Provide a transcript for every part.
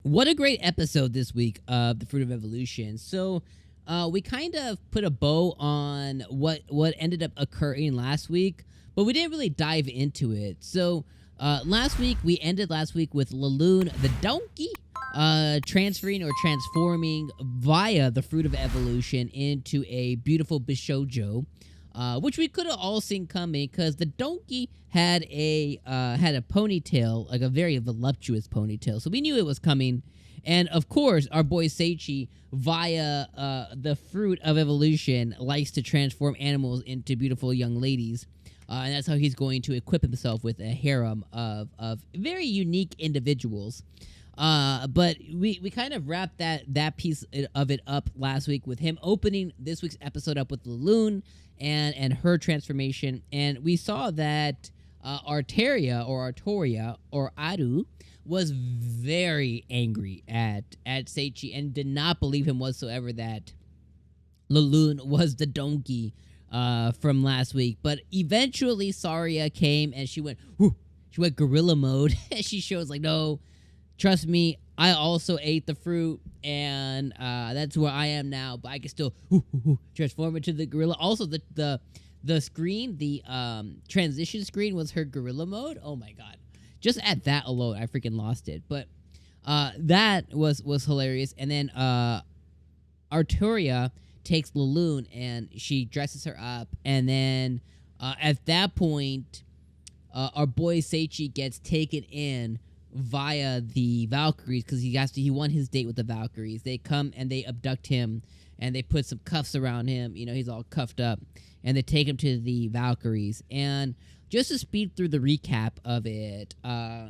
What a great episode this week of The Fruit of Evolution. So, we kind of put a bow on what ended up occurring last week, but we didn't really dive into it. So, we ended last week with 𝐿𝐿oon the donkey transferring or transforming via the Fruit of Evolution into a beautiful 𝐒𝐻𝐻𝐸𝐵𝐵, which we could have all seen coming because the donkey had a ponytail, like a very voluptuous ponytail, so we knew it was coming. And of course, our boy Seichi, via the Fruit of Evolution, likes to transform animals into beautiful young ladies, and that's how he's going to equip himself with a harem of very unique individuals. But we kind of wrapped that piece of it up last week with him opening this week's episode up with 𝐿𝐿oon and her transformation, and we saw that Arteria or Aru was very angry at Seichi and did not believe him whatsoever that 𝐿𝐿oon was the donkey from last week. But eventually Saria came and she went gorilla mode. She shows like, no, trust me, I also ate the fruit, and that's where I am now, but I can still transform into the gorilla. Also, the screen, the transition screen was her gorilla mode. Oh my god. Just at that alone, I freaking lost it. But that was hilarious. And then Arteria takes 𝐿𝐿oon and she dresses her up. And then at that point, our boy Seichi gets taken in via the Valkyries because he won his date with the Valkyries. They come and they abduct him and they put some cuffs around him. You know, he's all cuffed up, and they take him to the Valkyries. And just to speed through the recap of it,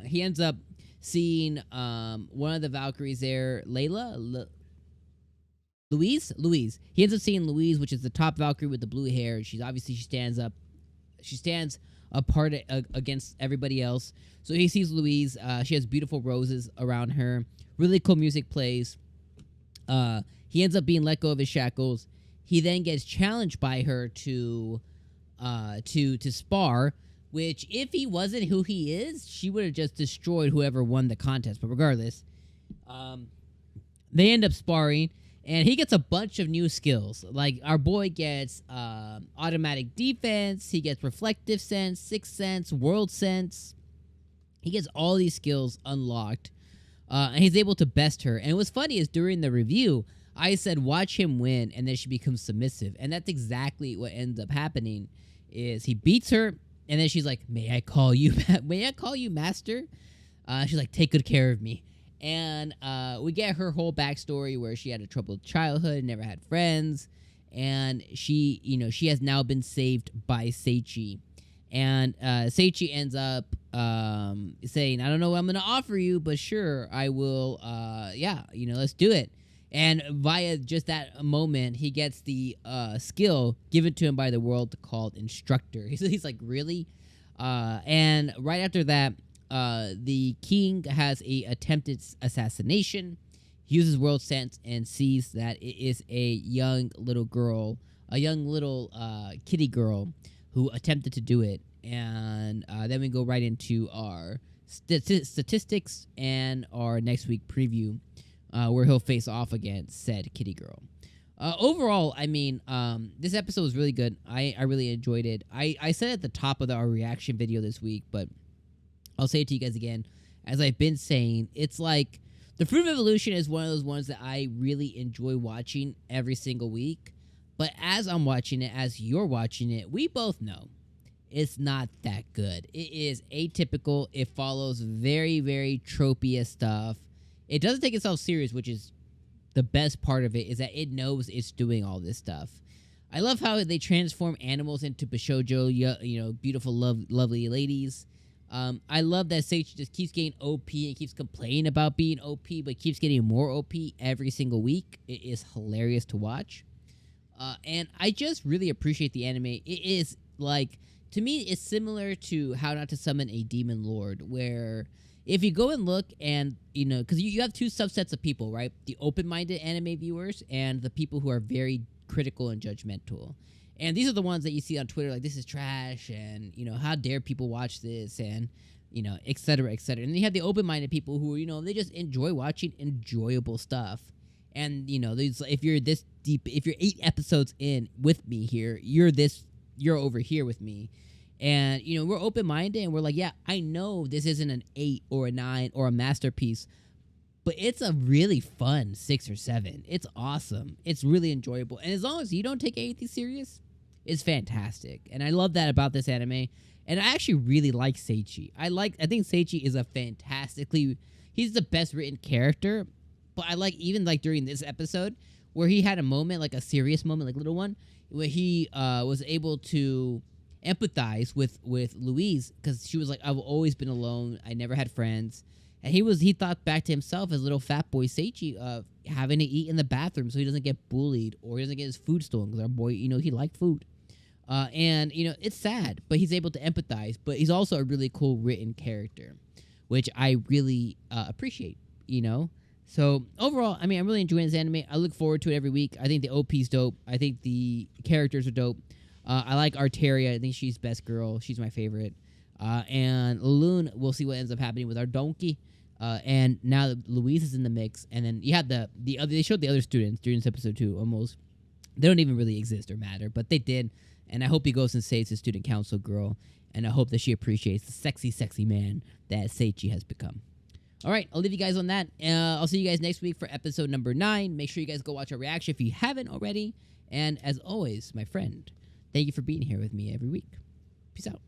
he ends up seeing one of the Valkyries there, Louise. He ends up seeing Louise, which is the top Valkyrie with the blue hair. She stands apart against everybody else. So he sees Louise. She has beautiful roses around her. Really cool music plays. He ends up being let go of his shackles. He then gets challenged by her to spar, which if he wasn't who he is, she would have just destroyed whoever won the contest. But regardless, they end up sparring, and he gets a bunch of new skills. Like, our boy gets automatic defense, he gets reflective sense, sixth sense, world sense. He gets all these skills unlocked, and he's able to best her. And what's funny is during the review, I said watch him win, and then she becomes submissive. And that's exactly what ends up happening. Is he beats her, and then she's like, may I call you master? She's like, take good care of me. And we get her whole backstory where she had a troubled childhood, never had friends, and she has now been saved by Seichi. And Seichi ends up saying, I don't know what I'm going to offer you, but sure, I will, let's do it. And via just that moment, he gets the skill given to him by the world called Instructor. He's like, really? And right after that, the king has a attempted assassination. He uses world sense and sees that it is a young little kitty girl who attempted to do it. And then we go right into our statistics and our next week preview, where he'll face off against said kitty girl. Overall, I mean, this episode was really good. I really enjoyed it. I said at the top of our reaction video this week, but I'll say it to you guys again. As I've been saying, it's like the Fruit of Evolution is one of those ones that I really enjoy watching every single week. But as I'm watching it, as you're watching it, we both know it's not that good. It is atypical. It follows very, very tropey stuff. It doesn't take itself serious, which is the best part of it, is that it knows it's doing all this stuff. I love how they transform animals into 𝐒𝐻𝐻𝐸𝐵𝐵, beautiful, lovely ladies. I love that Seichi just keeps getting OP and keeps complaining about being OP, but keeps getting more OP every single week. It is hilarious to watch. And I just really appreciate the anime. It is like, to me, it's similar to How Not to Summon a Demon Lord, where if you go and look and, because you have two subsets of people, right? The open-minded anime viewers and the people who are very critical and judgmental. And these are the ones that you see on Twitter, like, this is trash, and, how dare people watch this, and et cetera, et cetera. And then you have the open-minded people who, they just enjoy watching enjoyable stuff. And, if you're this deep, if you're 8 episodes in with me here, you're over here with me. And, we're open-minded and we're like, yeah, I know this isn't an 8 or a 9 or a masterpiece, but it's a really fun 6 or 7. It's awesome. It's really enjoyable. And as long as you don't take anything serious, it's fantastic. And I love that about this anime. And I actually really like Seichi. I think Seichi is he's the best written character. But I even during this episode where he had a moment, like a serious moment, like little one, where he was able to empathize with Louise, because she was like, I've always been alone. I never had friends. And he thought back to himself as little fat boy Seichi of having to eat in the bathroom so he doesn't get bullied or he doesn't get his food stolen, because our boy, he liked food. And, it's sad, but he's able to empathize. But he's also a really cool written character, which I really appreciate, So overall, I'm really enjoying this anime. I look forward to it every week. I think the OP's dope. I think the characters are dope. I like Arteria. I think she's best girl. She's my favorite. And Loon, we'll see what ends up happening with our donkey. And now that Louise is in the mix, and then you have the other. They showed the other students during this episode too. Almost, they don't even really exist or matter, but they did. And I hope he goes and saves his student council girl, and I hope that she appreciates the sexy, sexy man that Seichi has become. All right, I'll leave you guys on that. I'll see you guys next week for episode number 9. Make sure you guys go watch our reaction if you haven't already. And as always, my friend, thank you for being here with me every week. Peace out.